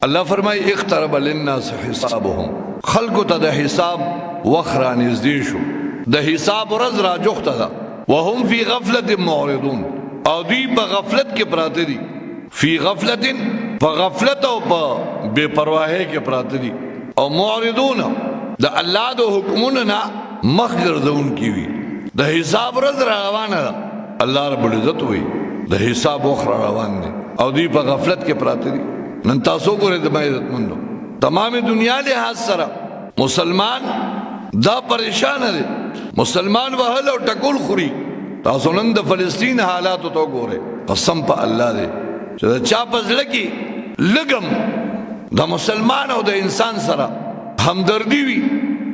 الله فرمای اقترب للناس حسابهم خلق ته د حساب وخرا نږدې شو د حساب ورځ را جوخته ده وهم فی غفلت معرضون او دوی په غفلت کې پراته دي فی غفلت په غفلت او په بے پرواهی کې پراته دي او معرضون د الله د حکمونو نه مخ ګرځون کی وي د حساب ورځ روانه ده الله رب العزت وي د حساب وخرا روان دي او دوی په غفلت کې پراته دي نن تاسو ګورئ د عزت مندو تمام دنیا لحاظ سره مسلمان دا پریشان دي مسلمان وهل او ټکول خوري تاسو نن د فلسطین حالات ته ګورئ قسم په الله دې چې چا پزړه کې لګم د مسلمان او د انسان سره همدردی وي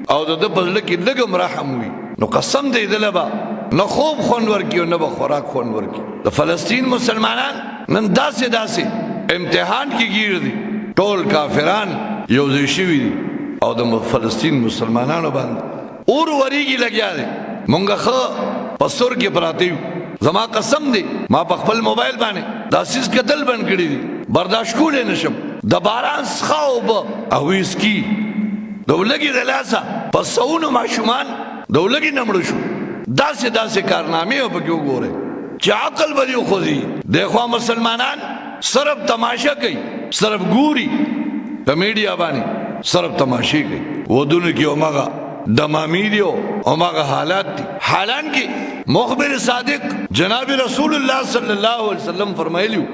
او د پزړه کې لګم رحم وي نو قسم دې دلبا نه خوب خون ورکی او نه به خوراک خون ورکی د فلسطین مسلمانان نن داسې امتحان کی گیر دی ټول کافران یو ځای شوي دي او د فلسطین مسلمانانو باندې اور وریږي لګیا دي مونږه خو په سور کې پراته یو زما قسم دی ما په خپل موبایل باندې دا سیس قتل بند کړی دي برداشت کولای نشم د باران څخه اوبه او ویسکي د ولګي د لاسه په سونو ماشومان د ولګي نمړو شو داسې کارنامې او پکې وګورئ چې عقل به دې وخوځي دغه مسلمانان صرف تماشا کوي صرف ګوري په میډیا باندې صرف تماشې کوي ودونه کې اومغه دمامي دی اومغه حالات دي حالان کې مخبر صادق جناب رسول الله صلی الله علیه وسلم فرمایلیو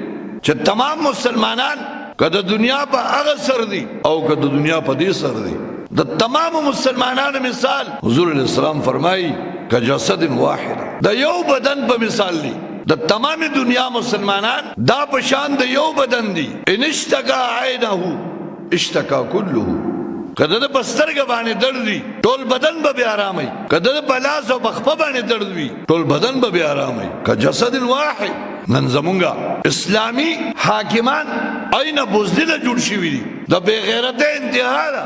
چې تمام مسلمانان کله دنیا په هغه سر دي او کله دنیا په دې سر دي د تمام مسلمانانو مثال حضور الاسلام فرمایي کجسد واحد د یو بدن په مثال دی د تمام دنیا مسلمانان دا پشان د یو بدن دی ان اشتکا عینه اشتکا كله کده د بسترګ باندې درد وي ټول بدن به آرامي کده د بلاس او بخپه باندې درد وي ټول بدن به آرامي کجسد واحد نن زمونږه اسلامی حاکمان اين بوزدل جوړ شي دي د بے غیرته انتها ده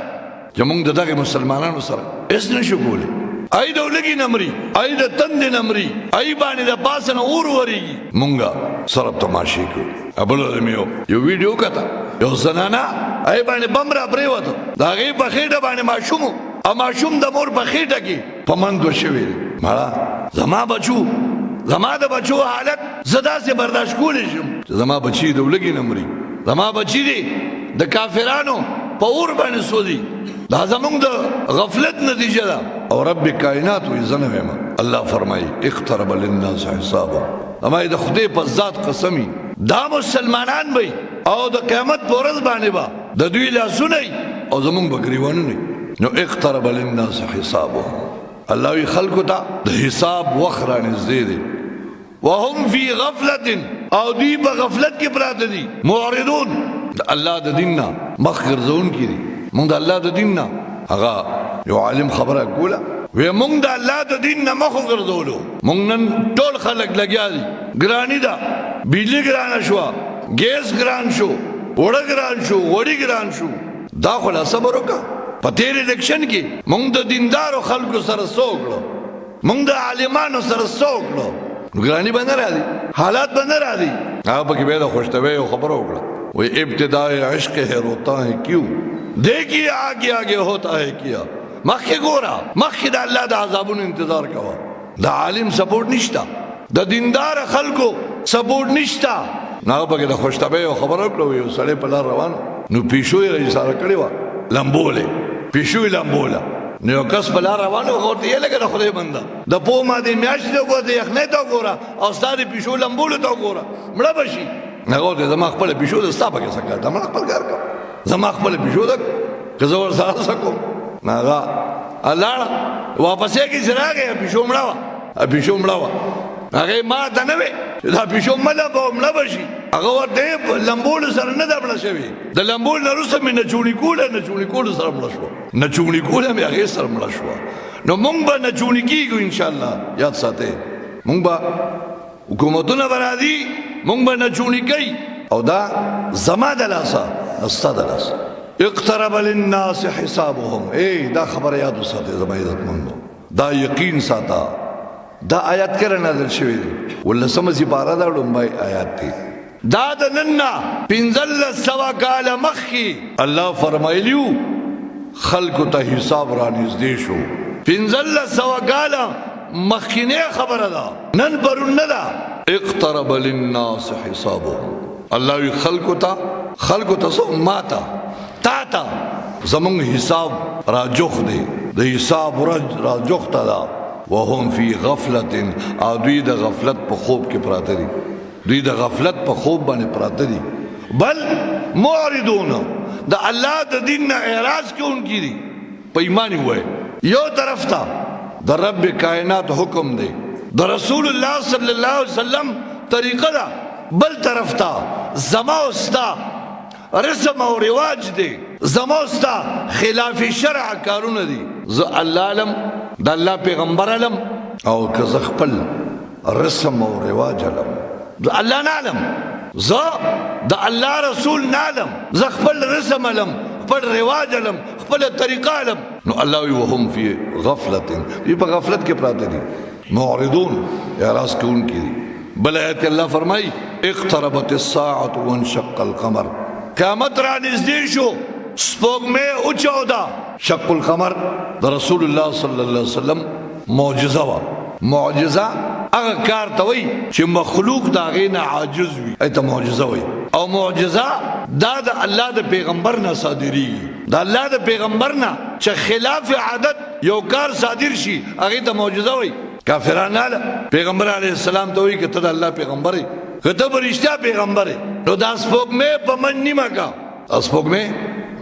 چې موږ دغه مسلمانانو سره اس نشو کولی ای د ولګي نمرې ای د تند نمرې ای باندې د پاسنه اور وريږي مونږه سره تماشې کو ابل میو یو ویډیو کته یو زنانا ای باندې بمرا پریوته دا غي په خېټه باندې ماشوم د مور په خېټه کې پمندو شوی مړه زما د بچو حالت زدا سے برداشت کولې شم زما بچی د ولګي نمرې زما بچی دی د کافرانو په اور باندې سوځي دا زمونږ د غفلت نتیجه ده او رب کائنات وی زنویم الله فرمای اقترب للناس حسابهم اما د خدای په ذات قسمی دا مسلمانان وي او د قیامت پر ورځ باندې با د دوی لاسونه او زمونږ بګریوانو نه نو اقترب للناس حسابهم الله وی خلق ته د حساب وخرا نږدې دي وهم فی غفلت او دوی په غفلت کې پراته دي معرضون الله د دیننا مخ ګرځون کی دي مونږ د الله د دین نه هغه یو عالم خبره کوله وی مونږ د الله د دین نه مخ ګرځولو مونږ نن ټول خلک لګیا دي ګرانی دا بجلی ګران شو ګیس ګران شو وړ ګران شو وړي ګران شو دا خلا صبر وکړه په تیر الیکشن کې مونږ د دیندارو خلکو سره سوګړو مونږ د عالمانو سره سوګړو ګرانی باندې راځي حالات باندې راځي هغه پکې به د خوشتوي خبره وکړه وہ ابتداء عشق ہے روتا ہے کیوں دیکھیے آگے آگے ہوتا ہے کیا مخی گورا مخی دا اللہ دا عذابون انتظار کوا دا عالم سپورٹ نشتا دا دیندار خلقو سپورٹ نشتا ناو پاکی دا خوشتبه و خبر اکلو یو سڑے پلا روانو نو پیشوی رئیسارا کڑی وا لمبولے پیشوی لمبولا نو کس پلا روانو خورتی یہ لگا دا خدای بندہ دا پو ما دی میاش دا گورا دی اخنے تا گورا اوستا دی پیشو لمبولو تا گورا مڑا بشی نگو ته زما خپل پیشو د ستا پکې سکل دا مړه خپل کار کا زما خپل پیشو د که زور سره سکو ناغا الله واپسې کې سراغه پیشو مړه وا هغه ما ته نه وي دا پیشو مړه بشي هغه ورته لمبول سره نه دبل شوی د لمبول نرسه مې نه چونی کول سره مړه شو نه چونی کول مې هغه سره مړه شو نو مونږ به نه چونی کیږو ان شاء الله یاد ساته مونږ به حکومتونه برادي مونږ به نه چونی کوي او دا زما د لاسه استاد لاسه اقترب للناس حسابهم دا خبر یاد وساته زما عزت مندو دا یقین ساته دا آیات کړه نازل شوی دی ولسمه سي بارا دا ډومبای آیات دي دا د نننا 1500 کال مخکې الله فرمایلیو خلکو ته حساب را نږدې شو 1500 کال مخکینه خبره ده نن پرون نه ده اقترب للناس حسابهم الله وی خلکو ته سو ماتا تا زمون حساب را جوخ دی د حساب را جوخ تا دا وهم فی غفلت او دوی د غفلت په خوب کې پراته دي دوی د غفلت په خوب باندې پراته دي بل معرضون د الله د دین نه اعراض کوونکی دي په ایمان وای یو طرف ته د رب کائنات حکم دی د رسول الله صلی الله علیه وسلم طریقه ده بل طرف ته زما استا رسم او رواج دی زما استا خلاف شرع کارونه دي ز الله علم د الله پیغمبر علم او که ز خپل رسم او رواج علم د الله نه علم ز د الله رسول نه علم ز خپل رسم علم خپل رواج علم خپل طریقه علم نو الله وهم فی غفلت دی په غفلت کې پراته دي معرضون اعراض کوونکي دي بل آیت الله فرمای اقتربت الساعه وانشق القمر قیامت را نږدې شو سپوږمۍ اوچودا شق القمر د رسول الله صلی الله علیه وسلم معجزه وا معجزه هغه کار ته وای چې مخلوق دا غینه عاجز وي ایته معجزه وای او معجزه دا د الله د پیغمبر نه صادری د الله د پیغمبر نه چې خلاف عادت یو کار صادر شي هغه ته معجزه وای کافرانه پیغمبر علیه السلام ته وای کته د الله پیغمبر کته برشتہ پیغمبر نو دا سپوږمۍ په من نیمه کا سپوږمۍ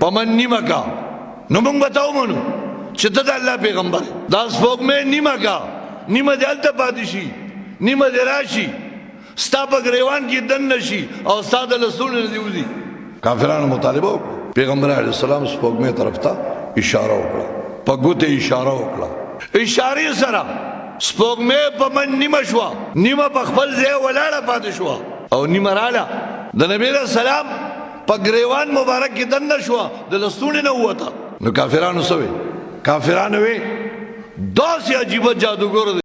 په من نیمه کا نو موږ بتاو مونږ چې ته د الله پیغمبر دا سپوږمۍ نیمه کا نیمه دلته پاتې شي نیمه دراشي ستا په گریوان کې دن نشي او ستا د رسول نه دیوزي کافرانو مطالبه پیغمبر علیه السلام سپوږمۍ طرف ته اشاره وکړه په ګوته اشاره وکړه اشاره سره سپوږمۍ په من نیمه شو نیمه په خپل ځای ولاړه پاتې شو او نیمه رااله د نبی رسول سلام په گریوان مبارک کې دن نشو د لستون نه وته نو کافرانو سوي کافرانو وي داسې عجیب جادوګر